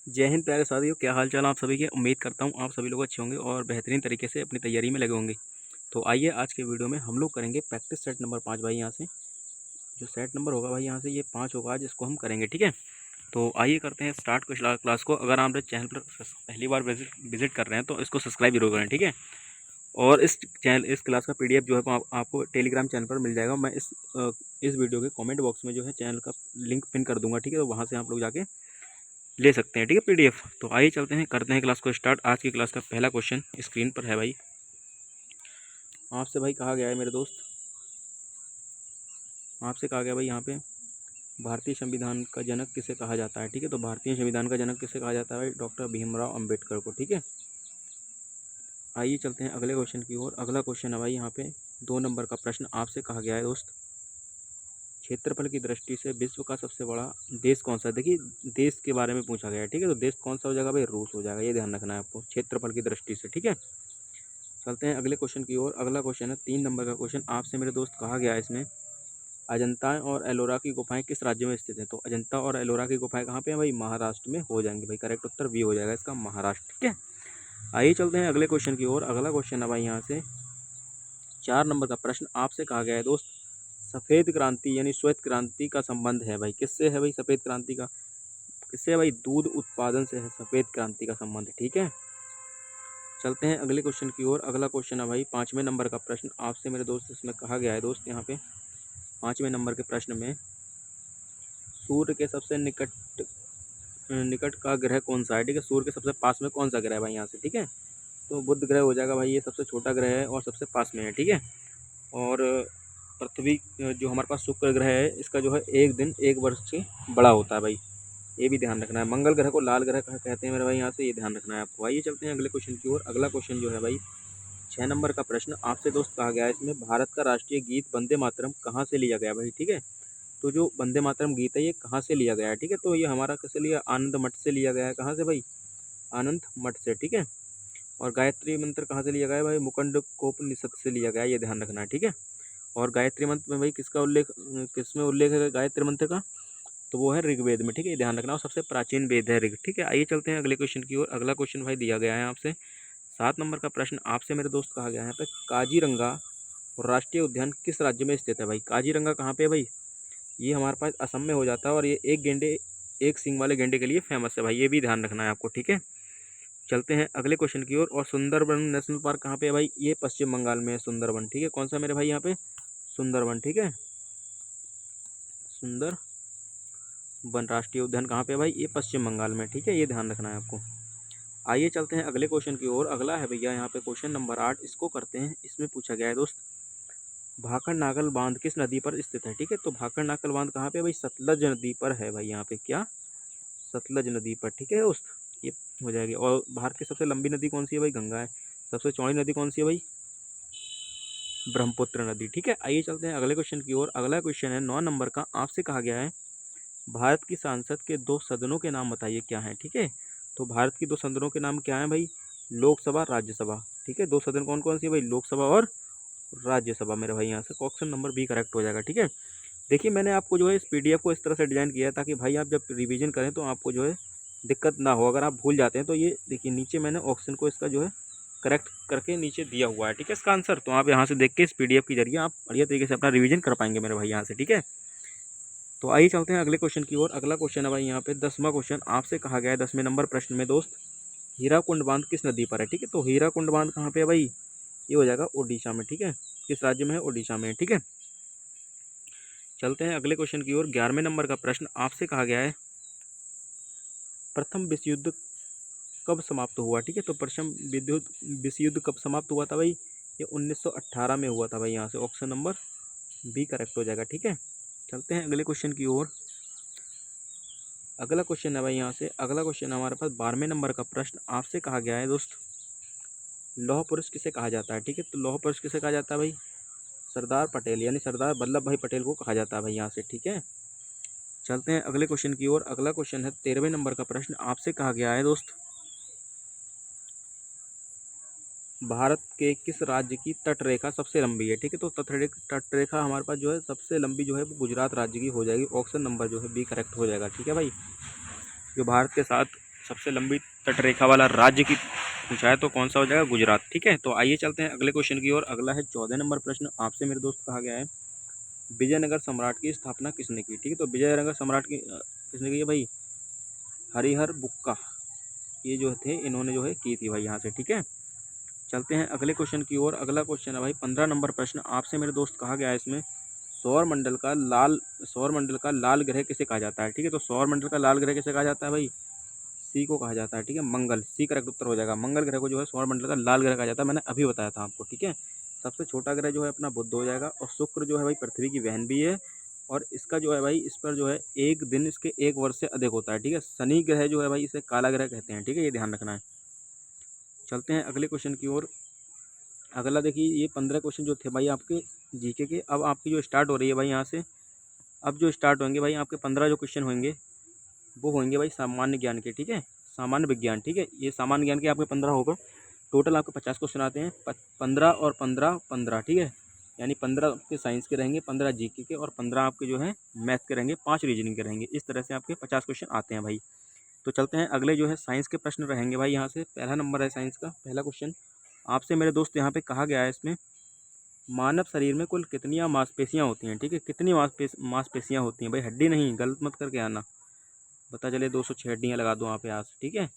जय हिंद प्यारे साथियों, क्या हाल चाल आप सभी के। उम्मीद करता हूँ आप सभी लोग अच्छे होंगे और बेहतरीन तरीके से अपनी तैयारी में लगे होंगे। तो आइए आज के वीडियो में हम लोग करेंगे प्रैक्टिस सेट नंबर 5 भाई। यहाँ से जो सेट नंबर होगा भाई, यहाँ से ये 5 होगा आज, इसको हम करेंगे। ठीक है, तो आइए करते हैं स्टार्ट क्लास को। अगर आप चैनल पर पहली बार विजिट कर रहे हैं तो इसको सब्सक्राइब जरूर करें। ठीक है, और इस क्लास का PDF जो है आपको टेलीग्राम चैनल पर मिल जाएगा। मैं इस वीडियो के कमेंट बॉक्स में जो है चैनल का लिंक पिन कर दूंगा। ठीक है, तो वहाँ से आप लोग जाके ले सकते हैं। ठीक है, PDF। तो आइए चलते हैं, करते हैं क्लास को स्टार्ट। आज की क्लास का पहला क्वेश्चन स्क्रीन पर है भाई। आपसे भाई कहा गया है मेरे दोस्त, आपसे कहा गया भाई यहाँ पे भारतीय संविधान का जनक किसे कहा जाता है। ठीक है, तो भारतीय संविधान का जनक किसे कहा जाता है भाई? डॉक्टर भीमराव अंबेडकर को। ठीक है, आइए चलते हैं अगले क्वेश्चन की ओर। अगला क्वेश्चन है भाई यहाँ पे 2 नंबर का प्रश्न। आपसे कहा गया है दोस्त, क्षेत्रफल की दृष्टि से विश्व का सबसे बड़ा देश कौन सा है। देखिए, देश के बारे में पूछा गया है। ठीक है, तो देश कौन सा हो जाएगा भाई? रूस हो जाएगा। ये ध्यान रखना है आपको, क्षेत्रफल की दृष्टि से। ठीक है, चलते हैं अगले क्वेश्चन की ओर। अगला क्वेश्चन है 3 नंबर का क्वेश्चन। आपसे मेरे दोस्त कहा गया है इसमें, अजंता और एलोरा की गुफाएं किस राज्य में स्थित है। तो अजंता और एलोरा की गुफाएं कहाँ पे हैं भाई? महाराष्ट्र में हो जाएंगी भाई। करेक्ट उत्तर बी हो जाएगा इसका, महाराष्ट्र। ठीक है, आइए चलते हैं अगले क्वेश्चन की ओर। अगला क्वेश्चन है भाई यहाँ से 4 नंबर का प्रश्न। आपसे कहा गया है दोस्त, सफ़ेद क्रांति यानी श्वेत क्रांति का संबंध है भाई, किससे है भाई? सफ़ेद क्रांति का किससे है भाई? दूध उत्पादन से है सफ़ेद क्रांति का संबंध। ठीक है, चलते हैं अगले क्वेश्चन की ओर। अगला क्वेश्चन है भाई 5वें नंबर का प्रश्न। आपसे मेरे दोस्त इसमें कहा गया है दोस्त, यहाँ पे 5वें नंबर के प्रश्न में सूर्य के सबसे निकट निकट का ग्रह कौन सा है। ठीक है, सूर्य के सबसे पास में कौन सा ग्रह है भाई यहाँ से? ठीक है, तो बुध ग्रह हो जाएगा भाई, ये सबसे छोटा ग्रह है और सबसे पास में है। ठीक है, और पृथ्वी जो हमारे पास शुक्र ग्रह है, इसका जो है 1 दिन 1 वर्ष से बड़ा होता है भाई। ये भी ध्यान रखना है। मंगल ग्रह को लाल ग्रह कहते हैं मेरे भाई, यहाँ से ये ध्यान रखना है आपको। आइए चलते हैं अगले क्वेश्चन की ओर। अगला क्वेश्चन जो है भाई 6 नंबर का प्रश्न। आपसे दोस्त कहा गया है इसमें, भारत का राष्ट्रीय गीत वंदे मातरम कहाँ से लिया गया भाई? ठीक है, तो जो वंदे मातरम गीत है ये कहाँ से लिया गया है? ठीक है, तो ये हमारा किससे लिया? आनंद मठ से लिया गया है। कहाँ से भाई? आनंद मठ से। ठीक है, और गायत्री मंत्र कहाँ से लिया गया है भाई? मुकंडकोपनिषद से लिया गया है, ये ध्यान रखना है। ठीक है, और गायत्री मंत्र में भाई किसका उल्लेख, किसमें उल्लेख है गायत्री मंत्र का? तो वो है ऋग्वेद में। ठीक है, ध्यान रखना, और सबसे प्राचीन वेद है ऋग। ठीक है, आइए चलते हैं अगले क्वेश्चन की ओर। अगला क्वेश्चन भाई दिया गया है आपसे 7 नंबर का प्रश्न। आपसे मेरे दोस्त कहा गया है यहाँ पे, काजीरंगा राष्ट्रीय उद्यान किस राज्य में स्थित है भाई? काजीरंगा कहाँ पे है भाई? ये हमारे पास असम में हो जाता है, और ये एक सींग वाले गेंडे के लिए फेमस है भाई। ये भी ध्यान रखना है आपको। ठीक है, चलते हैं अगले क्वेश्चन की ओर। और सुंदरबन नेशनल पार्क कहाँ पे है भाई? ये पश्चिम बंगाल में है सुंदरबन। ठीक है, कौन सा मेरे भाई यहाँ पे? सुंदरबन। ठीक है, सुंदरबन राष्ट्रीय उद्यान कहाँ पे है भाई? ये पश्चिम बंगाल में। ठीक है, ये ध्यान रखना है आपको। आइए चलते हैं अगले क्वेश्चन की ओर। अगला है भैया यहाँ पे क्वेश्चन नंबर 8। इसको करते हैं। इसमें पूछा गया है दोस्त, भाखड़ नागल बांध किस नदी पर स्थित है? ठीक है, तो भाखड़ नागल बांध कहाँ पे भाई? सतलज नदी पर है भाई। यहाँ पे क्या? सतलज नदी पर। ठीक है दोस्त, ये हो जाएगी। और भारत की सबसे लंबी नदी कौन सी है भाई? गंगा है। सबसे चौड़ी नदी कौन सी है भाई? ब्रह्मपुत्र नदी। ठीक है, आइए चलते हैं अगले क्वेश्चन की ओर। अगला क्वेश्चन है 9 नंबर का। आपसे कहा गया है, भारत की संसद के 2 सदनों के नाम बताइए क्या हैं। ठीक है, तो भारत की 2 सदनों के नाम क्या हैं भाई? लोकसभा, राज्यसभा। ठीक है, 2 सदन कौन कौन सी है भाई? लोकसभा और राज्यसभा मेरे भाई। यहाँ से ऑप्शन नंबर बी करेक्ट हो जाएगा। ठीक है, देखिए मैंने आपको जो है इस PDF को इस तरह से डिजाइन किया है ताकि भाई आप जब रिवीजन करें तो आपको जो है दिक्कत ना हो। अगर आप भूल जाते हैं तो ये देखिए नीचे मैंने ऑप्शन को इसका जो है करेक्ट करके नीचे दिया हुआ है। ठीक है, इसका आंसर तो आप यहाँ से देख के इस PDF के जरिए आप बढ़िया तरीके से अपना रिवीजन कर पाएंगे मेरे भाई यहाँ से। ठीक है, तो आइए चलते हैं अगले क्वेश्चन की ओर। अगला क्वेश्चन है भाई यहाँ पे 10वां क्वेश्चन। आपसे कहा गया है 10वें नंबर प्रश्न में दोस्त, हीराकुंड बांध किस नदी पर है? ठीक है, तो हीराकुंड बांध कहाँ पे है भाई? ये हो जाएगा ओडिशा में। ठीक है, किस राज्य में है? ओडिशा में। ठीक है, चलते हैं अगले क्वेश्चन की ओर। 11वें नंबर का प्रश्न। आपसे कहा गया है, प्रथम विश्व युद्ध कब समाप्त हुआ? ठीक है, तो प्रथम विश्व युद्ध कब समाप्त हुआ था भाई? ये 1918 में हुआ था भाई। यहाँ से ऑप्शन नंबर बी करेक्ट हो जाएगा। ठीक है, चलते हैं अगले क्वेश्चन की ओर। अगला क्वेश्चन है भाई यहाँ से, अगला क्वेश्चन हमारे पास 12वें नंबर का प्रश्न। आपसे कहा गया है दोस्त, लौह पुरुष किसे कहा जाता है? ठीक है, तो लौह पुरुष किसे कहा जाता है भाई? सरदार पटेल यानी सरदार वल्लभ भाई पटेल को कहा जाता है भाई यहाँ से। ठीक है, चलते हैं अगले क्वेश्चन की ओर। अगला क्वेश्चन है 13वें नंबर का प्रश्न। आपसे कहा गया है दोस्त, भारत के किस राज्य की तटरेखा सबसे लंबी है? ठीक है, तो तटरेखा हमारे पास जो है सबसे लंबी जो है वो गुजरात राज्य की हो जाएगी। ऑप्शन नंबर जो है बी करेक्ट हो जाएगा। ठीक है भाई, जो भारत के साथ सबसे लंबी तटरेखा वाला राज्य की पूछा है तो कौन सा हो जाएगा, गुजरात। ठीक है, तो आइए चलते हैं अगले क्वेश्चन की ओर। अगला है 14 नंबर प्रश्न। आपसे मेरे दोस्त कहा गया है विजयनगर सम्राट की स्थापना किसने की। ठीक है, तो विजयनगर सम्राट की किसने की है भाई, हरिहर बुक्का, ये जो थे इन्होंने जो है की थी भाई यहाँ से। ठीक है, चलते हैं अगले क्वेश्चन की ओर। अगला क्वेश्चन है भाई 15 नंबर प्रश्न। आपसे मेरे दोस्त कहा गया है इसमें सौर मंडल का लाल ग्रह किसे कहा जाता है। ठीक है, तो सौर मंडल का लाल ग्रह किसे कहा जाता है भाई, सी को कहा जाता है। ठीक है, मंगल, सी करेक्ट उत्तर हो जाएगा। मंगल ग्रह को जो है सौर मंडल का लाल ग्रह कहा जाता है, मैंने अभी बताया था आपको। ठीक है, सबसे छोटा ग्रह जो है अपना बुध हो जाएगा, और शुक्र जो है भाई पृथ्वी की बहन भी है, और इसका जो है भाई इस पर जो है एक दिन इसके एक वर्ष से अधिक होता है। ठीक है, शनि ग्रह जो है भाई इसे काला ग्रह कहते हैं। ठीक है, ये ध्यान रखना है। चलते हैं अगले क्वेश्चन की ओर। अगला देखिए, ये 15 क्वेश्चन जो थे भाई आपके जीके के, अब आपकी जो स्टार्ट हो रही है भाई यहाँ से, अब जो स्टार्ट होंगे भाई आपके 15 जो क्वेश्चन होंगे वो होंगे भाई सामान्य ज्ञान के। ठीक है, सामान्य विज्ञान। ठीक है, ये सामान्य ज्ञान के आपके 15 होगा। टोटल आपके 50 क्वेश्चन आते हैं, 15 और 15 15। ठीक है, यानी 15 आपके साइंस के रहेंगे, 15 जीके के, और 15 आपके जो है मैथ के रहेंगे, 5 रीजनिंग के रहेंगे। इस तरह से आपके 50 क्वेश्चन आते हैं भाई। तो चलते हैं अगले जो है साइंस के प्रश्न रहेंगे भाई। यहाँ से पहला नंबर है साइंस का पहला क्वेश्चन। आपसे मेरे दोस्त यहाँ पे कहा गया है इसमें, मानव शरीर में कुल कितनी मांसपेशियाँ होती हैं। ठीक है, कितनी मांसपेशियाँ होती हैं भाई, हड्डी नहीं, गलत मत करके आना, पता चले 206 हड्डियाँ लगा दो वहाँ पे आज। ठीक है,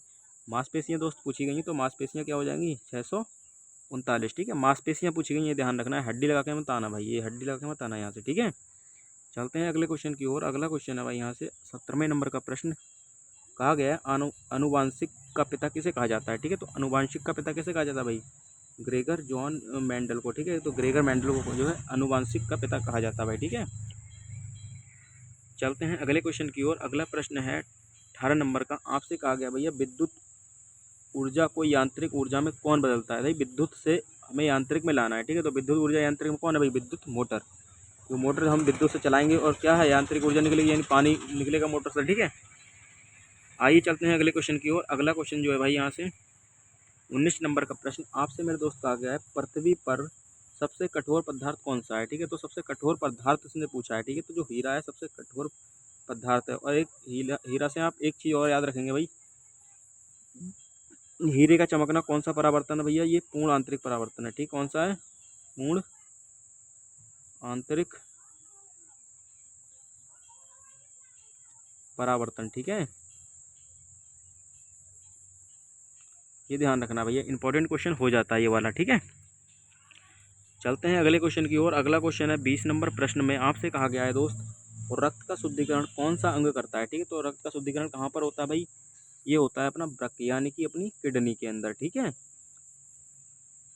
मांसपेशियाँ दोस्त पूछी गई, तो मांसपेशियाँ क्या हो जाएंगी, 639। ठीक है, मांसपेशियाँ पूछी गई, ये ध्यान रखना है, हड्डी लगा के मत आना भाई, ये हड्डी लगा के मत आना यहाँ से। ठीक है, चलते हैं अगले क्वेश्चन की ओर। अगला क्वेश्चन है भाई यहाँ से 17वें नंबर का प्रश्न। कहा गया है अनुवांशिक का पिता किसे कहा जाता है। ठीक है, तो अनुवांशिक का पिता किसे कहा जाता है भाई, ग्रेगर जॉन मेंडल को। ठीक है, तो ग्रेगर मेंडल को जो है अनुवांशिक का पिता कहा जाता है भाई। ठीक है, चलते हैं अगले क्वेश्चन की ओर। अगला प्रश्न है 18 नंबर का। आपसे कहा गया भैया विद्युत ऊर्जा को यांत्रिक ऊर्जा में कौन बदलता है। भाई विद्युत से हमें यांत्रिक में लाना है। ठीक है, तो विद्युत ऊर्जा यांत्रिक में कौन है भाई, विद्युत मोटर। तो मोटर हम विद्युत से चलाएंगे और क्या है, यांत्रिक ऊर्जा निकलेगी, यानी पानी निकलेगा मोटर से। ठीक है, आइए चलते हैं अगले क्वेश्चन की ओर। अगला क्वेश्चन जो है भाई यहाँ से 19 नंबर का प्रश्न। आपसे मेरे दोस्त कहा गया है पृथ्वी पर सबसे कठोर पदार्थ कौन सा है। ठीक है, तो सबसे कठोर पदार्थ इसने पूछा है। ठीक है, तो जो हीरा है सबसे कठोर पदार्थ है। और एक हीरा से आप एक चीज़ और याद रखेंगे भाई, हीरे का चमकना कौन सा परावर्तन है भैया, ये पूर्ण आंतरिक परावर्तन है। ठीक, कौन सा है, पूर्ण आंतरिक परावर्तन। ठीक है, ये ध्यान रखना भैया, इंपॉर्टेंट क्वेश्चन हो जाता है ये वाला। ठीक है, चलते हैं अगले क्वेश्चन की ओर। अगला क्वेश्चन है 20 नंबर प्रश्न में। आपसे कहा गया है दोस्त, और रक्त का शुद्धिकरण कौन सा अंग करता है। ठीक है, तो रक्त का शुद्धिकरण कहाँ पर होता है भाई, ये होता है अपना वृक्क, यानी कि अपनी किडनी के अंदर। ठीक है,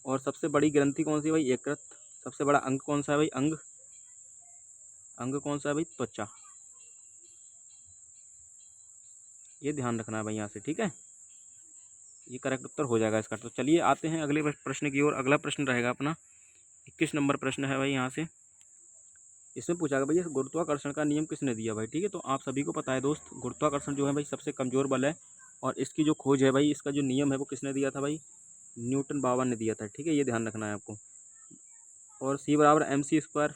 और सबसे बड़ी ग्रंथि कौन सी है भाई, यकृत। सबसे बड़ा अंग कौन सा है भाई, अंग अंग कौन सा है भाई, त्वचा। ये ध्यान रखना है भाई यहाँ से। ठीक है, ये करेक्ट उत्तर हो जाएगा इसका। तो चलिए आते हैं अगले प्रश्न की ओर। अगला प्रश्न रहेगा अपना 21 नंबर प्रश्न है भाई यहाँ से। इसमें पूछा गया भैया गुरुत्वाकर्षण का नियम किसने दिया भाई। ठीक है, तो आप सभी को पता है दोस्त, गुरुत्वाकर्षण जो है भाई सबसे कमज़ोर बल है, और इसकी जो खोज है भाई, इसका जो नियम है वो किसने दिया था भाई, न्यूटन बाबा ने दिया था। ठीक है, ये ध्यान रखना है आपको। और सी बराबर एम सी स्क्वायर,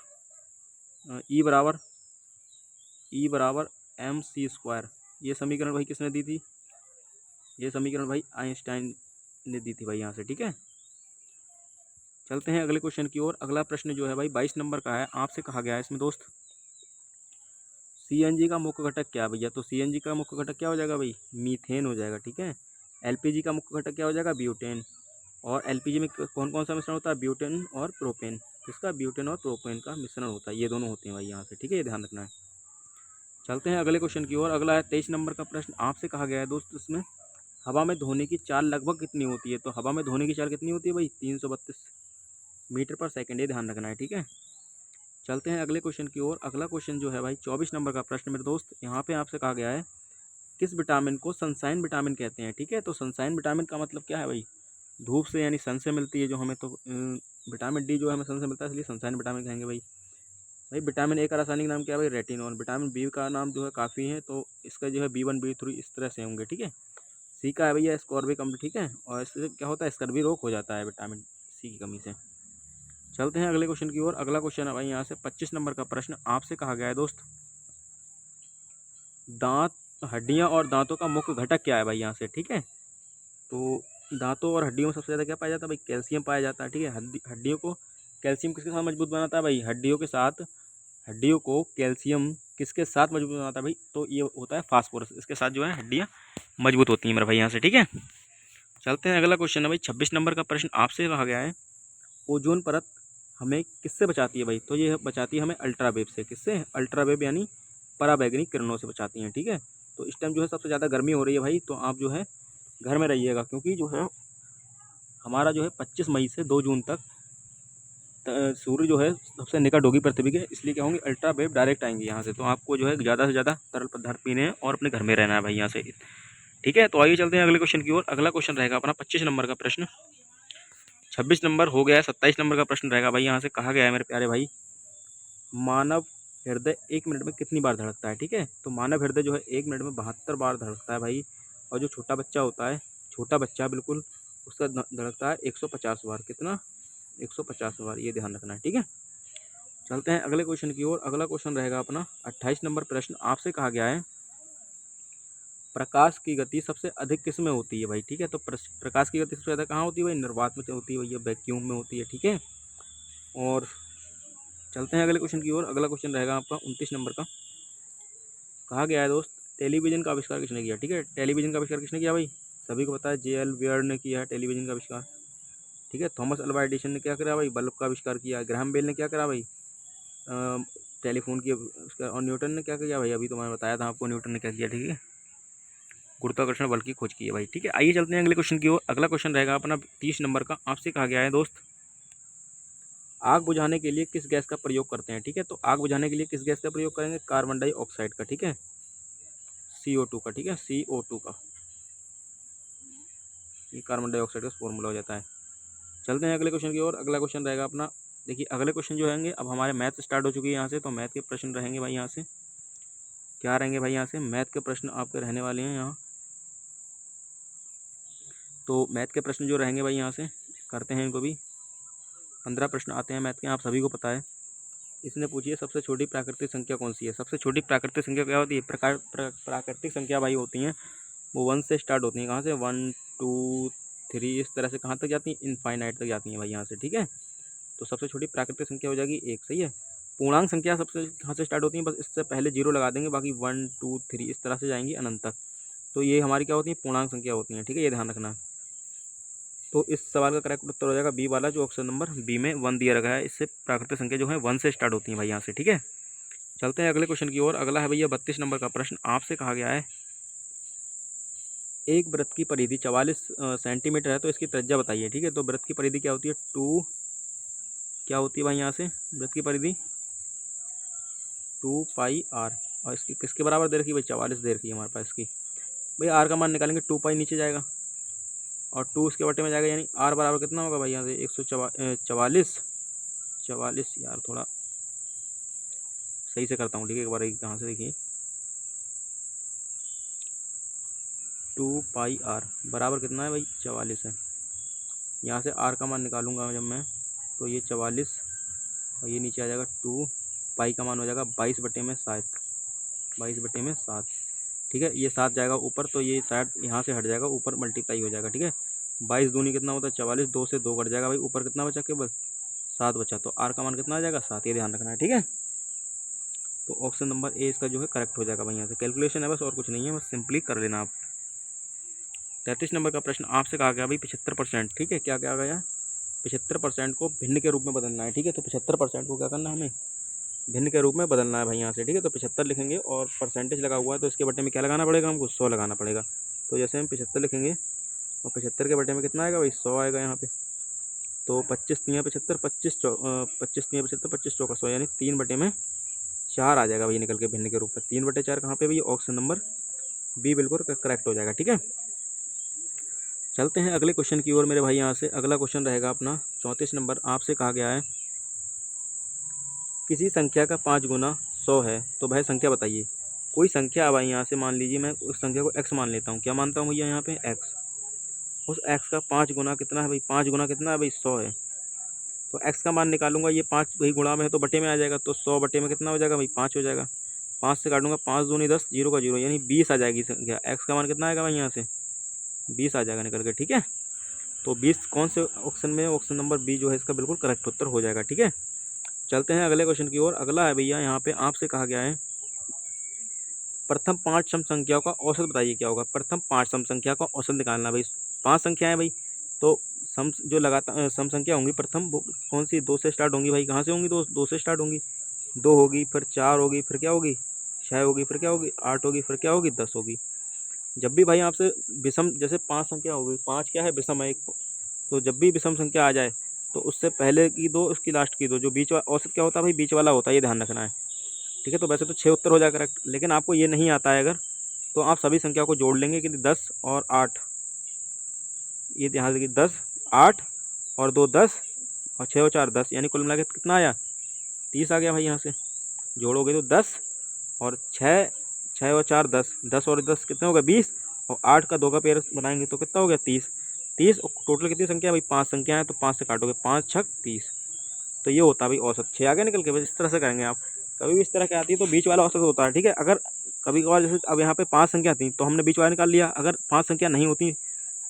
ई बराबर एम सी स्क्वायर, ये समीकरण भाई किसने दी थी, ये समीकरण भाई आइंस्टाइन ने दी थी भाई यहाँ से। ठीक है, चलते हैं अगले क्वेश्चन की ओर। अगला प्रश्न जो है भाई 22 नंबर का है। आपसे कहा गया है इसमें दोस्त, सीएनजी का मुख्य घटक क्या है भैया, तो सीएनजी का मुख्य घटक क्या हो जाएगा भाई, मीथेन हो जाएगा। ठीक है, एलपीजी का मुख्य घटक क्या हो जाएगा, ब्यूटेन। और एलपीजी में कौन कौन सा मिश्रण होता है, ब्यूटेन और प्रोपेन। किसका, ब्यूटेन और प्रोपेन का मिश्रण होता है, ये दोनों होते हैं भाई यहाँ से। ठीक है, ये ध्यान रखना है। चलते हैं अगले क्वेश्चन की ओर। अगला है 23 नंबर का प्रश्न। आपसे कहा गया है दोस्त, इसमें हवा में ध्वनि की चाल लगभग कितनी होती है, तो हवा में ध्वनि की चाल कितनी होती है भाई, 332 मीटर पर सेकेंड, ये ध्यान रखना है। ठीक है, चलते हैं अगले क्वेश्चन की ओर। अगला क्वेश्चन जो है भाई 24 नंबर का प्रश्न मेरे दोस्त, यहाँ पे आपसे कहा गया है किस विटामिन को सनसाइन विटामिन कहते हैं। ठीक है, तो सनसाइन विटामिन का मतलब क्या है भाई, धूप से यानी सन से मिलती है जो हमें, तो विटामिन डी जो है हमें सन से मिलता है, इसलिए सनसाइन विटामिन कहेंगे भाई। भाई विटामिन ए का रासायनिक नाम क्या है भाई, रेटिनॉल। विटामिन बी का नाम जो है काफ़ी है, तो इसका जो है B1 B3 इस तरह से होंगे। ठीक है, सी का है भैया स्कॉर्बिक अम्ल। ठीक है, और इससे क्या होता है, स्कर्वी रोग हो जाता है विटामिन सी की कमी से। चलते हैं अगले क्वेश्चन की ओर। अगला क्वेश्चन है भाई यहाँ से 25 नंबर का प्रश्न। आपसे कहा गया है दोस्त, दांत हड्डियाँ और दांतों का मुख्य घटक क्या है भाई यहाँ से, ठीक है। तो दांतों और हड्डियों में सबसे ज़्यादा क्या पाया जाता है भाई, कैल्शियम पाया जाता है, ठीक है। हड्डियों को कैल्शियम किसके साथ मजबूत बनाता है भाई, हड्डियों को कैल्शियम किसके साथ मजबूत बनाता है भाई, तो ये होता है फास्फोरस, इसके साथ जो है हड्डियाँ मजबूत होती हैं मेरे भाई यहाँ से, ठीक है। चलते हैं अगला क्वेश्चन है भाई 26 नंबर का प्रश्न आपसे कहा गया है, ओजोन परत हमें किससे बचाती है भाई, तो ये बचाती है हमें अल्ट्रावेव से, किससे, अल्ट्रावेव यानी पराबैंगनी किरणों से बचाती हैं, ठीक है। तो इस टाइम जो है सबसे ज़्यादा गर्मी हो रही है भाई, तो आप जो है घर में रहिएगा, क्योंकि जो है हमारा जो है 25 मई से 2 जून तक सूर्य जो है सबसे निकट होगी पृथ्वी के, इसलिए क्या होंगी, अल्ट्रावेव डायरेक्ट आएंगी यहाँ से, तो आपको जो है ज़्यादा से ज़्यादा तरल पदार्थ पीने हैं और अपने घर में रहना है भाई यहाँ से, ठीक है। तो आइए चलते हैं अगले क्वेश्चन की ओर। अगला क्वेश्चन रहेगा अपना 25 नंबर का प्रश्न, 26 नंबर हो गया है, 27 नंबर का प्रश्न रहेगा भाई यहाँ से कहा गया है मेरे प्यारे भाई, मानव हृदय 1 मिनट में कितनी बार धड़कता है, ठीक है। तो मानव हृदय जो है 1 मिनट में 72 बार धड़कता है भाई, और जो छोटा बच्चा होता है, छोटा बच्चा बिल्कुल, उसका धड़कता है 150 बार, कितना, 150 बार, ये ध्यान रखना है, ठीक है। चलते हैं अगले क्वेश्चन की ओर। अगला क्वेश्चन रहेगा अपना 28 नंबर प्रश्न आपसे कहा गया है, प्रकाश की गति सबसे अधिक किस में होती है भाई, ठीक है। तो प्रकाश की गति सबसे ज़्यादा कहाँ होती है भाई, निर्वात में होती है भाई, वैक्यूम में होती है, ठीक है। और चलते हैं अगले क्वेश्चन की ओर। अगला क्वेश्चन रहेगा आपका 29 नंबर का, कहा गया है दोस्त, टेलीविज़न का आविष्कार किसने किया, ठीक है। टेलीविज़न का आविष्कार किसने किया भाई, सभी को पता है, J.L. वेयर ने किया है टेलीविज़न का आविष्कार, ठीक है। थॉमस अल्वा एडिसन ने क्या करा भाई, बल्ब का आविष्कार किया। ग्राहम बेल ने क्या करा भाई, टेलीफोन की और न्यूटन ने क्या किया भाई, अभी तो मैंने बताया था आपको न्यूटन ने क्या किया, ठीक है, गुरुत्वाकर्षण बल की खोज की है भाई, ठीक है। आइए चलते हैं अगले क्वेश्चन की ओर। अगला क्वेश्चन रहेगा अपना 30 नंबर का, आपसे कहा गया है दोस्त, आग बुझाने के लिए किस गैस का प्रयोग करते हैं, ठीक है। तो आग बुझाने के लिए किस गैस का प्रयोग करेंगे, कार्बन डाइऑक्साइड का, ठीक है, CO2 का, ठीक है, CO2 का, ये कार्बन डाइऑक्साइड का फॉर्मूला हो जाता है। चलते हैं अगले क्वेश्चन की ओर। अगला क्वेश्चन रहेगा अपना, देखिए अगले क्वेश्चन जो रहेंगे, अब हमारे मैथ स्टार्ट हो चुकी है यहाँ से, तो मैथ के प्रश्न रहेंगे भाई यहाँ से, क्या रहेंगे भाई यहाँ से, मैथ के प्रश्न आपके रहने वाले हैं यहाँ। तो मैथ के प्रश्न जो रहेंगे भाई यहाँ से करते हैं इनको भी, 15 प्रश्न आते हैं मैथ के, आप सभी को पता है। इसने पूछी है सबसे छोटी प्राकृतिक संख्या कौन सी है, सबसे छोटी प्राकृतिक संख्या क्या होती है, प्राकृतिक संख्या भाई होती हैं वो 1 से स्टार्ट होती हैं, कहाँ से, 1 2 3 इस तरह से कहाँ तक जाती हैं, इनफाइनाइट तक जाती हैं भाई यहाँ से, ठीक है। तो सबसे छोटी प्राकृतिक संख्या हो जाएगी 1, सही है। पूर्णांक संख्या सबसे कहाँ से स्टार्ट होती है, बस इससे पहले 0 लगा देंगे, बाकी 1 2 3 इस तरह से जाएंगी अनंत तक, तो ये हमारी क्या होती है, पूर्णांक संख्या होती हैं, ठीक है, ये ध्यान रखना। तो इस सवाल का करेक्ट उत्तर हो जाएगा बी वाला, जो ऑप्शन नंबर बी में 1 दिया रखा है, इससे प्राकृतिक संख्या जो है 1 से स्टार्ट होती है भाई यहाँ से, ठीक है। चलते हैं अगले क्वेश्चन की ओर। अगला है भैया 32 नंबर का प्रश्न, आपसे कहा गया है, एक वृत्त की परिधि 44 सेंटीमीटर है, तो इसकी त्रिज्या बताइए, ठीक है। तो वृत्त की परिधि क्या होती है, 2, क्या होती है भाई यहाँ से, वृत्त की परिधि 2πr, और इसकी किसके बराबर दे रखी है भाई, 44 दे रखी है हमारे पास इसकी। भाई आर का मान निकालेंगे, 2π नीचे जाएगा और 2 इसके बटे में जाएगा, यानी आर बराबर कितना होगा भाई यहाँ से, 144 यार, थोड़ा सही से करता हूँ, ठीक है, एक बार कहाँ से देखिए, 2πr बराबर कितना है भाई, 44 है। यहाँ से आर का मान निकालूंगा जब मैं, तो ये 44 और ये नीचे आ जाएगा 2, पाई का मान हो जाएगा 22/7, 22/7, ठीक है। ये 7 जाएगा ऊपर, तो ये शायद यहाँ से हट जाएगा, ऊपर मल्टीप्लाई हो जाएगा, ठीक है। 22 दूनी कितना होता है 44, 2 से 2 कट जाएगा भाई, ऊपर कितना बचा केवल 7 बचा, तो आर का मान कितना आ जाएगा 7, ये ध्यान रखना है, ठीक है। तो ऑप्शन नंबर ए इसका जो है करेक्ट हो जाएगा भाई यहाँ से, कैलकुलेशन है बस, और कुछ नहीं है, बस सिंपली कर लेना आप। 33 नंबर का प्रश्न आपसे कहा गया भाई 75%, ठीक है, क्या क्या गया, 75% को भिन्न के रूप में बदलना है, ठीक है। तो 75% को क्या करना है, हमें भिन्न के रूप में बदलना है भाई यहाँ से, ठीक है। तो 75 लिखेंगे और परसेंटेज लगा हुआ है, तो इसके बटे में क्या लगाना पड़ेगा हमको, 100 लगाना पड़ेगा। तो जैसे हम 75 लिखेंगे और 75 के बटे में कितना आएगा भाई, 100 आएगा यहाँ पे। तो 25 तियाँ 75, 25 तियाँ 75, 25 चौका 100, यानी 3/4 आ जाएगा भाई निकल के भिन्न के रूप में। 3/4 कहाँ पे भैया, ऑप्शन नंबर बी बिल्कुल करेक्ट हो जाएगा, ठीक है। चलते हैं अगले क्वेश्चन की ओर मेरे भाई यहाँ से। अगला क्वेश्चन रहेगा अपना 34 नंबर, आपसे कहा गया है, किसी संख्या का 5 गुना 100 है, तो वह संख्या बताइए। कोई संख्या भाई यहाँ से मान लीजिए, मैं उस संख्या को x मान लेता हूँ, क्या मानता हूँ भैया यहाँ पे x, उस x का 5 गुना कितना है भाई, 5 गुना कितना है भाई, 100 है। तो x का मान निकालूंगा, ये 5 भाई गुणा में है तो बटे में आ जाएगा, तो 100 बटे में कितना हो जाएगा भाई, 5 हो जाएगा। 5 से काटूंगा, 5 दूनी 10, 0 का 0 यानी 20 आ जाएगी संख्या। एक्स का मान कितना आएगा भाई यहाँ से 20 आ जाएगा निकल के, ठीक है। तो 20 कौन से ऑप्शन में, ऑप्शन नंबर बी जो है इसका बिल्कुल करेक्ट उत्तर हो जाएगा, ठीक है। चलते हैं अगले क्वेश्चन की ओर। अगला है भैया यहाँ पे आपसे कहा गया है प्रथम 5 सम संख्याओं का औसत बताइए क्या होगा। प्रथम 5 सम संख्या का औसत निकालना भाई। 5 संख्याएं भाई, तो सम जो लगातार सम संख्या होंगी प्रथम वो कौन सी, 2 से स्टार्ट होंगी भाई। कहाँ से होंगी, 2 से स्टार्ट होंगी। 2 होगी, फिर 4 होगी, फिर क्या होगी 6 होगी, फिर क्या होगी 8 होगी, फिर क्या होगी 10 होगी। जब भी भाई आपसे विषम, जैसे 5 संख्या होगी, 5 क्या है विषम है एक, तो जब भी विषम संख्या आ जाए तो उससे पहले की दो, उसकी लास्ट की दो, जो बीच वाला औसत क्या होता है भाई, बीच वाला होता है, ये ध्यान रखना है, ठीक है। तो वैसे तो 6 उत्तर हो जाएगा करेक्ट, लेकिन आपको ये नहीं आता है अगर, तो आप सभी संख्या को जोड़ लेंगे कि 10 और 8, ये ध्यान रखिए 10 8 और 2 10 और 6 और 4 10, यानी कुल मिला के कितना आया 30 आ गया भाई। यहाँ से जोड़ोगे तो 10 और 6, 6 और 4 10, 10 और 10 कितने हो गए 20, और 8 का 2 का पेयर बनाएंगे तो कितना हो गया 30। 30 और टोटल कितनी संख्या भाई 5 संख्या है, तो 5 से काटोगे 5 6 30, तो ये होता है भाई औसत। 6 आगे निकल के बस इस तरह से करेंगे आप। कभी भी इस तरह की आती है तो बीच वाला औसत होता है, ठीक है। अगर कभी कभार जैसे अब यहाँ पे 5 संख्या थी तो हमने बीच वाला निकाल लिया, अगर 5 संख्या नहीं होती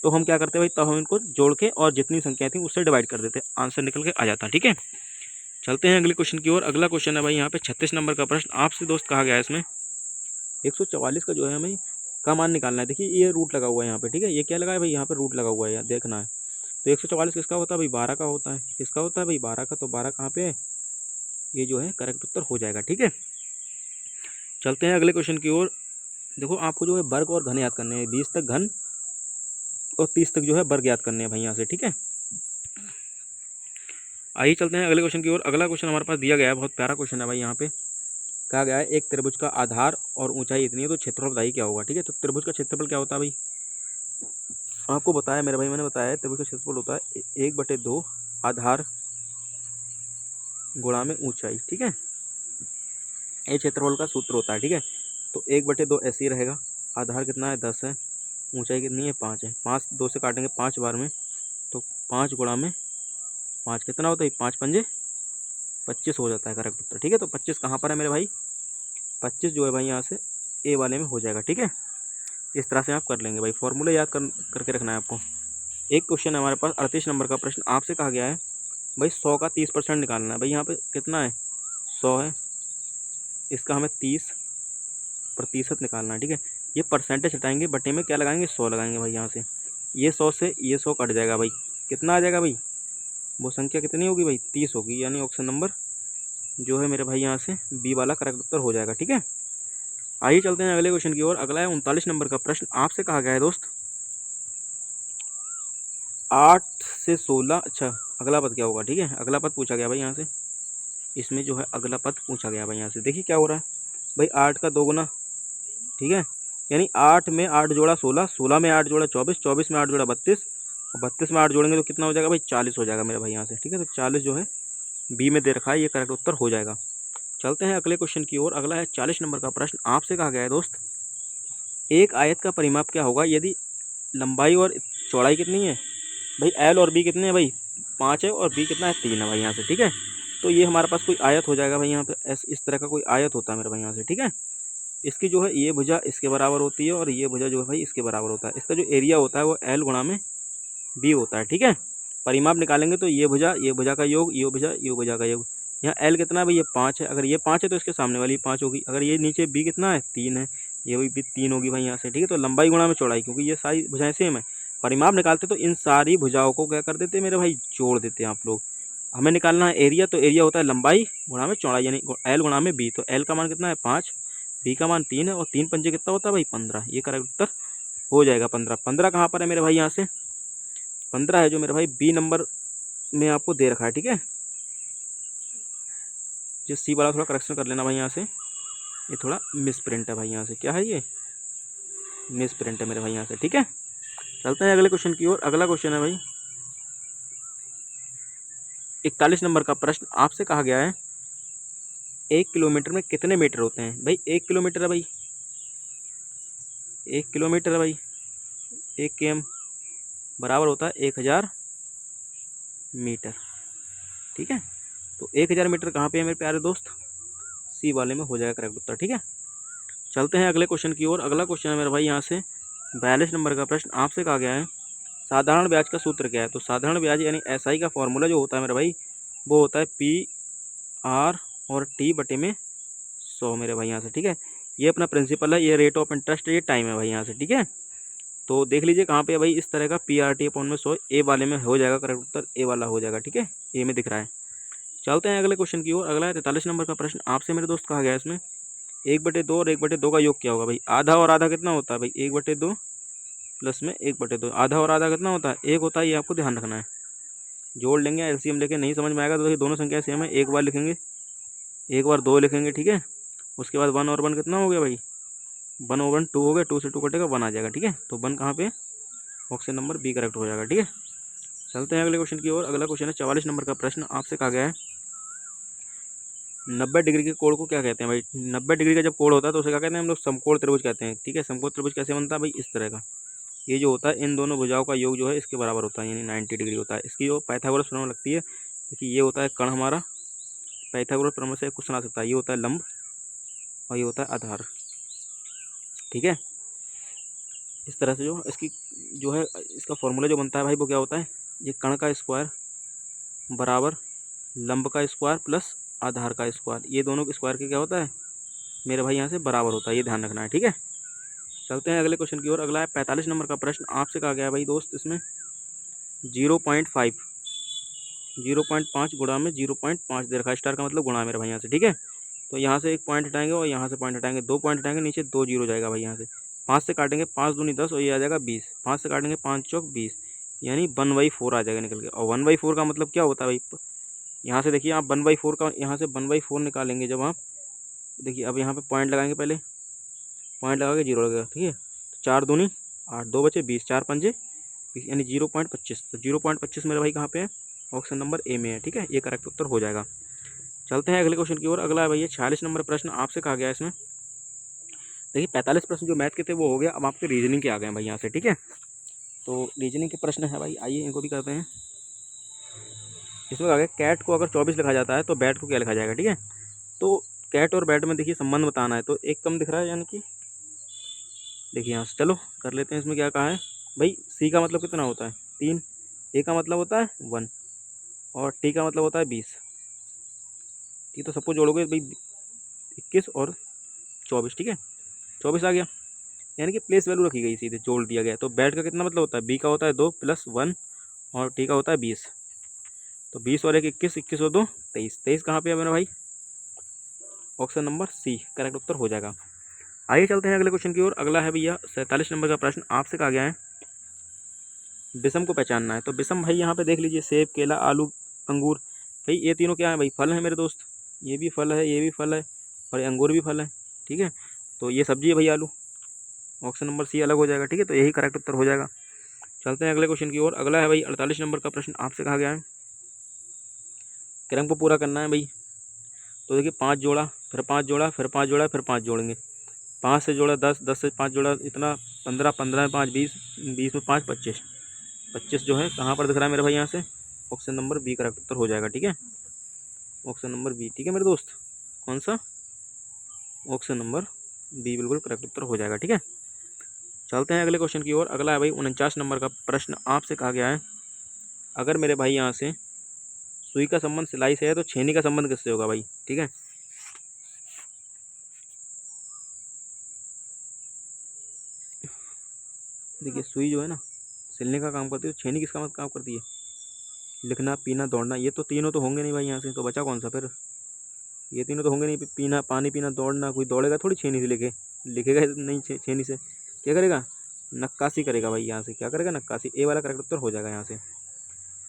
तो हम क्या करते भाई, तब हम इनको जोड़ के और जितनी संख्या थी उससे डिवाइड कर देते, आंसर निकल के आ जाता, ठीक है। चलते हैं अगले क्वेश्चन की ओर। अगला क्वेश्चन है भाई यहाँ पे 36 नंबर का प्रश्न आपसे दोस्त कहा गया है इसमें 144 का जो है हमें का मान निकालना है। देखिए ये रूट लगा हुआ है यहाँ पे, ठीक है। ये क्या लगा है भाई, यहाँ पे रूट लगा हुआ है, यहाँ देखना है। तो 144 किसका होता है भाई, 12 का होता है। किसका होता है भाई 12 का, तो 12 कहाँ पे है, ये जो है करेक्ट उत्तर हो जाएगा, ठीक है। चलते हैं अगले क्वेश्चन की ओर। देखो आपको जो है वर्ग और घन याद करने हैं, 20 तक घन और 30 तक जो है वर्ग याद करने हैं भाई यहाँ से, ठीक है। आइए चलते हैं अगले क्वेश्चन की ओर। अगला क्वेश्चन हमारे पास दिया गया है, बहुत प्यारा क्वेश्चन है भाई। यहाँ पे कहा गया है एक त्रिभुज का आधार और ऊंचाई इतनी है तो क्षेत्रफल बताइए क्या होगा, ठीक है। तो त्रिभुज का क्षेत्रफल क्या होता है भाई, आपको बताया मेरे भाई, मैंने बताया त्रिभुज का क्षेत्रफल होता है 1/2 आधार गुणा में ऊंचाई, ठीक है। ये क्षेत्रफल का सूत्र होता है, ठीक है। तो 1/2 ऐसे ही रहेगा। आधार कितना है 10 है, ऊंचाई कितनी है 5 है। 5 2 से काटेंगे 5 बार में, तो 5 गुणा में 5 कितना होता है 5 पंजे 25 हो जाता है करेक्ट उत्तर, ठीक है। तो 25 कहाँ पर है मेरे भाई, 25 जो है भाई यहाँ से ए वाले में हो जाएगा, ठीक है। इस तरह से आप कर लेंगे भाई, फॉर्मूला याद करके रखना है आपको। एक क्वेश्चन है हमारे पास 38 नंबर का प्रश्न आपसे कहा गया है भाई 100 का 30% निकालना है। भाई यहाँ पे कितना है 100 है, इसका हमें 30% निकालना है, ठीक है। ये परसेंटेज हटाएंगे, बटे में क्या लगाएंगे 100 लगाएंगे भाई। यहाँ से ये 100 से ये 100 कट जाएगा भाई, कितना आ जाएगा भाई, वो संख्या कितनी होगी भाई 30 होगी, यानी ऑप्शन नंबर जो है मेरे भाई यहाँ से बी वाला करेक्ट उत्तर हो जाएगा, ठीक है। आइए चलते हैं अगले क्वेश्चन की ओर। अगला है 39 नंबर का प्रश्न आपसे कहा गया है दोस्त 8 से 16, अच्छा अगला पद क्या होगा, ठीक है। अगला पद पूछा गया भाई यहाँ से, इसमें जो है अगला पद पूछा गया भाई यहाँ से। देखिए क्या हो रहा है भाई, 8 का 2 गुना, ठीक है, यानी 8 में 8 जोड़ा 16, 16 में 8 जोड़ा 24, 24 में 8 जोड़ा 32, और 32 में 8 जोड़ेंगे तो कितना हो जाएगा भाई 40 हो जाएगा मेरे भाई यहाँ से, ठीक है। तो 40 जो है बी में दे रखा है, ये करेक्ट उत्तर हो जाएगा। चलते हैं अगले क्वेश्चन की ओर। अगला है 40 नंबर का प्रश्न आपसे कहा गया है दोस्त एक आयत का परिमाप क्या होगा यदि लंबाई और चौड़ाई कितनी है भाई, एल और बी कितने हैं भाई 5 है, और बी कितना है 3 है भाई यहाँ से, ठीक है। तो ये हमारे पास कोई आयत हो जाएगा भाई यहाँ पे, इस तरह का कोई आयत होता है मेरे भाई यहाँ से, ठीक है। इसकी जो है ये भुजा इसके बराबर होती है और ये भुजा जो है भाई इसके बराबर होता है। इसका जो एरिया होता है वो एल गुणा में बी होता है, ठीक है। परिमाप निकालेंगे तो ये भुजा का योग, ये भुजा का योग। यहाँ एल कितना है भाई, ये 5 है, अगर ये 5 है तो इसके सामने वाली 5 होगी। अगर ये नीचे बी कितना है 3 है, ये भी 3 होगी भाई यहाँ से, ठीक है। तो लंबाई गुणा में चौड़ाई, क्योंकि ये सारी भुजाएं सेम है। परिमाप निकालते तो इन सारी भुजाओं को क्या कर देते मेरे भाई, जोड़ देते हैं आप लोग। हमें निकालना है एरिया, तो एरिया होता है लंबाई गुणा में चौड़ाई, यानी एल गुणा में बी। तो एल का मान कितना है 5, बी का मान 3 है, और 3 पंजे कितना होता है भाई 15, ये करेक्ट उत्तर हो जाएगा 15। 15 कहाँ पर है मेरे भाई यहाँ से, 15 है जो मेरे भाई बी नंबर में आपको दे रखा है, ठीक है। जो सी वाला थोड़ा करेक्शन कर लेना भाई यहाँ से, ये थोड़ा मिस प्रिंट है भाई यहाँ से, क्या है ये मिस प्रिंट है मेरे भाई यहाँ से, ठीक है। चलते हैं अगले क्वेश्चन की ओर। अगला क्वेश्चन है भाई 41 नंबर का प्रश्न आपसे कहा गया है 1 किलोमीटर में कितने मीटर होते हैं भाई। 1 किलोमीटर है भाई, 1 किलोमीटर है भाई, 1 km बराबर होता है 1000 मीटर, ठीक है। तो 1000 मीटर कहाँ पे है मेरे प्यारे दोस्त, सी वाले में हो जाएगा करेक्ट उत्तर, ठीक है। चलते हैं अगले क्वेश्चन की ओर। अगला क्वेश्चन है मेरे भाई यहाँ से 42 नंबर का प्रश्न आपसे कहा गया है साधारण ब्याज का सूत्र क्या है। तो साधारण ब्याज यानी एसआई का फॉर्मूला जो होता है मेरे भाई वो होता है PR और T/100 मेरे भाई यहाँ से, ठीक है। ये अपना प्रिंसिपल है, ये रेट ऑफ इंटरेस्ट, ये टाइम है भाई यहाँ से, ठीक है। तो देख लीजिए कहाँ पे है भाई, इस तरह का PR/T/100 ए वाले में हो जाएगा, करेक्ट उत्तर ए वाला हो जाएगा, ठीक है, ए में दिख रहा है। चलते हैं अगले क्वेश्चन की ओर। अगला है 43 नंबर का प्रश्न आपसे मेरे दोस्त कहा गया है इसमें 1/2 और 1/2 का योग क्या होगा भाई। आधा और आधा कितना होता है भाई, 1/2 प्लस में 1/2। आधा और आधा कितना होता है, एक होता है, ये आपको ध्यान रखना है। जोड़ लेंगे एलसीएम लेके, नहीं समझ में आएगा तो देखिए दोनों संख्या सेम है, एक बार लिखेंगे, एक बार 2 लिखेंगे, ठीक है। उसके बाद 1 और 1 कितना हो गया भाई, 1 और 1 2 हो गया, 2 से 2 कटेगा 1 आ जाएगा, ठीक है। तो 1 कहाँ पे, ऑप्शन नंबर बी करेक्ट हो जाएगा, ठीक है। चलते हैं अगले क्वेश्चन की ओर। अगला क्वेश्चन है 44 नंबर का प्रश्न आपसे कहा गया है 90 डिग्री के कोण को क्या कहते हैं भाई। 90 डिग्री का जब कोण होता है तो उसे क्या कहते हैं हम लोग, समकोण त्रिभुज कहते हैं, ठीक है। समकोण त्रिभुज कैसे बनता है भाई, इस तरह का, ये जो होता है इन दोनों भुजाओं का योग जो है इसके बराबर होता है, यानी 90 डिग्री होता है। इसकी जो पाइथागोरस प्रमेय लगती है, देखिए ये होता है कण हमारा, पाइथागोरस प्रमेय से कुछ बना सकता है, ये होता है लंब और ये होता है आधार, ठीक है। इस तरह से जो इसकी जो है इसका फॉर्मूला जो बनता है भाई वो क्या होता है, ये कण का स्क्वायर बराबर लंब का स्क्वायर प्लस आधार का स्क्वायर, ये दोनों के स्क्वायर के क्या होता है मेरे भाई यहाँ से बराबर होता है, ये ध्यान रखना है, ठीक है। चलते हैं अगले क्वेश्चन की ओर। अगला है 45 नंबर का प्रश्न आपसे कहा गया है भाई दोस्त इसमें 0.5 0.5 गुणा में 0.5 दे रखा है, स्टार का मतलब गुणा मेरे भाई यहाँ से, ठीक है। तो यहाँ से एक पॉइंट हटाएंगे और यहाँ से पॉइंट हटाएंगे, 2 पॉइंट हटाएंगे, नीचे 2 जीरो जाएगा भाई यहाँ से। 5 से काटेंगे 5 दूनी 10 और ये आ जाएगा 20, 5 से काटेंगे 5 चौक 20, यानी 1/4 आ जाएगा निकल के। और 1/4 का मतलब क्या होता है भाई, यहाँ से देखिए आप 1/4 का, यहाँ से 1/4 निकालेंगे जब आप, देखिए अब यहाँ पे पॉइंट लगाएंगे, पहले पॉइंट लगा के जीरो लगेगा, ठीक है। तो 4 दूनी 8, 2 बचे 20, 4 पंजे 20, यानी 0.25। तो 0.25 मेरे भाई कहाँ पे है, ऑप्शन नंबर ए में है, ठीक है, ये करेक्ट उत्तर हो जाएगा। चलते हैं अगले क्वेश्चन की ओर। अगला है भैया 46 नंबर प्रश्न आपसे कहा गया है इसमें, देखिए 45 प्रश्न जो मैथ के थे वो हो गया, अब आपके रीजनिंग के आ गए हैं भाई यहाँ से, ठीक है। तो रीजनिंग के प्रश्न है भाई, आइए इनको भी करते हैं। इसमें कहा गया कैट को अगर 24 लिखा जाता है तो बैट को क्या लिखा जाएगा, ठीक है। तो कैट और बैट में देखिए संबंध बताना है, तो एक कम दिख रहा है, यानी कि देखिए यहाँ से चलो कर लेते हैं। इसमें क्या कहा है भाई, सी का मतलब कितना होता है 3, ए का मतलब होता है 1 और टी का मतलब होता है 20, ठीक। तो सबको जोड़ोगे भाई 21 और 24, ठीक है, 24 आ गया, यानी कि प्लेस वैल्यू रखी गई, सीधे जोड़ दिया गया। तो बैट का कितना मतलब होता है, बी का होता है 2 + 1 और टी का होता है 20, तो 20 और 1 21, 21 और 2 23, 23 कहाँ पे है मेरा भाई, ऑप्शन नंबर सी करेक्ट उत्तर हो जाएगा। आइए चलते हैं अगले क्वेश्चन की ओर। अगला है भैया 47 नंबर का प्रश्न आपसे कहा गया है विषम को पहचानना है। तो विषम भाई यहाँ पे देख लीजिए, सेब, केला, आलू, अंगूर, भाई ये तीनों क्या है भाई, फल है मेरे दोस्त, ये भी फल है, ये भी फल है और ये अंगूर भी फल है, ठीक है। तो ये सब्जी है भाई आलू, ऑप्शन नंबर सी अलग हो जाएगा, ठीक है, तो यही करेक्ट उत्तर हो जाएगा। चलते हैं अगले क्वेश्चन की ओर। अगला है भाई 48 नंबर का प्रश्न आपसे कहा गया है क्रम को पूरा करना है भाई। तो देखिए 5 जोड़ा, फिर 5 जोड़ा, फिर 5 जोड़ा, फिर 5 जोड़ेंगे, 5 से जोड़ा 10, 10 से 5 जोड़ा इतना 15, 15 में 5 20, 20 में 5 25, 25 जो है कहाँ पर दिख रहा है मेरे भाई यहाँ से, ऑप्शन नंबर बी करेक्ट उत्तर हो जाएगा, ठीक है, ऑप्शन नंबर बी, ठीक है मेरे दोस्त, कौन सा, ऑप्शन नंबर बी बिल्कुल करेक्ट उत्तर हो जाएगा, ठीक है। चलते हैं अगले क्वेश्चन की ओर। अगला है भाई 49 नंबर का प्रश्न आपसे कहा गया है अगर मेरे भाई यहाँ से सुई का संबंध सिलाई से है तो छेनी का संबंध किससे होगा भाई, ठीक है। देखिए सुई जो है ना सिलने का काम करती है, तो छेनी किसका काम करती है, लिखना, पीना, दौड़ना, ये तो तीनों तो होंगे नहीं भाई यहाँ से, तो बचा कौन सा फिर, ये तीनों तो होंगे नहीं, पीना, पानी पीना, दौड़ना, कोई दौड़ेगा थोड़ी छेनी से लेके, लिखेगा नहीं छेनी से, क्या करेगा, नक्काशी करेगा भाई यहाँ से, क्या करेगा नक्काशी, ए वाला करेक्ट उत्तर हो जाएगा यहाँ से।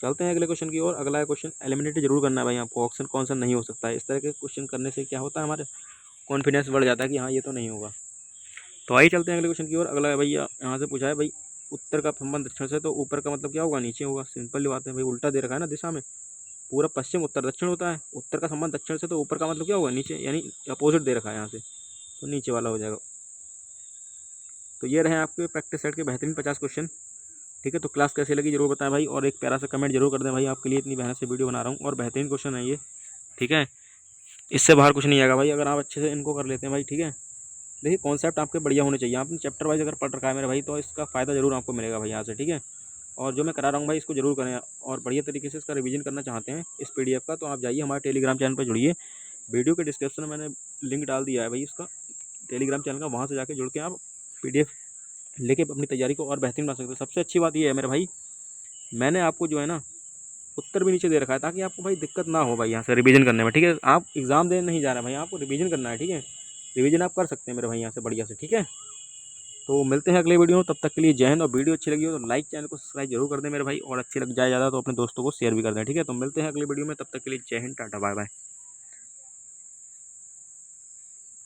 चलते हैं अगले क्वेश्चन की ओर। अगला क्वेश्चन एलिमिनेट जरूर करना है भाई आपको, ऑप्शन कौन सा नहीं हो सकता है, इस तरह के क्वेश्चन करने से क्या होता है हमारे कॉन्फिडेंस बढ़ जाता है कि हाँ ये तो नहीं होगा। तो आइए चलते हैं अगले क्वेश्चन की ओर। अगला है भैया यहाँ से पूछा है भाई उत्तर का संबंध दक्षिण से, तो ऊपर का मतलब क्या होगा, नीचे होगा, सिंपल बात है भाई, उल्टा दे रखा है ना दिशा में, पूरा पश्चिम उत्तर दक्षिण होता है, उत्तर का संबंध दक्षिण से, तो ऊपर का मतलब क्या होगा नीचे, यानी अपोजिट दे रखा है यहाँ से, तो नीचे वाला हो जाएगा। तो ये रहे आपके प्रैक्टिस सेट के बेहतरीन 50 क्वेश्चन, ठीक है। तो क्लास कैसी लगी जरूर बताएं भाई, और एक प्यारा सा कमेंट जरूर कर दें भाई, आपके लिए इतनी मेहनत से वीडियो बना रहा हूँ और बेहतरीन क्वेश्चन है ये, ठीक है, इससे बाहर कुछ नहीं आएगा भाई, अगर आप अच्छे से इनको कर लेते हैं भाई, ठीक है। देखिए कॉन्सेप्ट आपके बढ़िया होने चाहिए, आपने चैप्टर वाइज अगर पढ़ रखा है मेरे भाई तो इसका फ़ायदा ज़रूर आपको मिलेगा भाई यहाँ से, ठीक है। और जो मैं करा रहा हूँ भाई इसको ज़रूर करें, और बढ़िया तरीके से इसका रिवीजन करना चाहते हैं इस पीडीएफ का, तो आप जाइए हमारे टेलीग्राम चैनल पर जुड़िए। वीडियो के डिस्क्रिप्शन में मैंने लिंक डाल दिया है भाई इसका टेलीग्राम चैनल का, वहाँ से जाके जुड़ के आप पीडीएफ लेके अपनी तैयारी को और बेहतरीन बना सकते हैं। सबसे अच्छी बात ये है मेरे भाई, मैंने आपको जो है ना उत्तर भी नीचे दे रखा है, ताकि आपको भाई दिक्कत ना हो भाई यहाँ से रिवीजन करने में, ठीक है। आप एग्ज़ाम देने नहीं जा रहे हैं भाई, आपको रिवीजन करना है, ठीक है। रिवीजन आप कर सकते हैं मेरे भाई यहाँ से बढ़िया से, ठीक है। तो मिलते हैं अगले वीडियो में, तब तक के लिए जय हिंद। और वीडियो अच्छी लगी हो तो लाइक, चैनल को सब्सक्राइब जरूर कर दें मेरे भाई, और अच्छी लग जाए ज़्यादा तो अपने दोस्तों को शेयर भी कर दें, ठीक है। तो मिलते हैं अगले वीडियो में, तब तक के लिए जय हिंद, टाटा बाय बाय।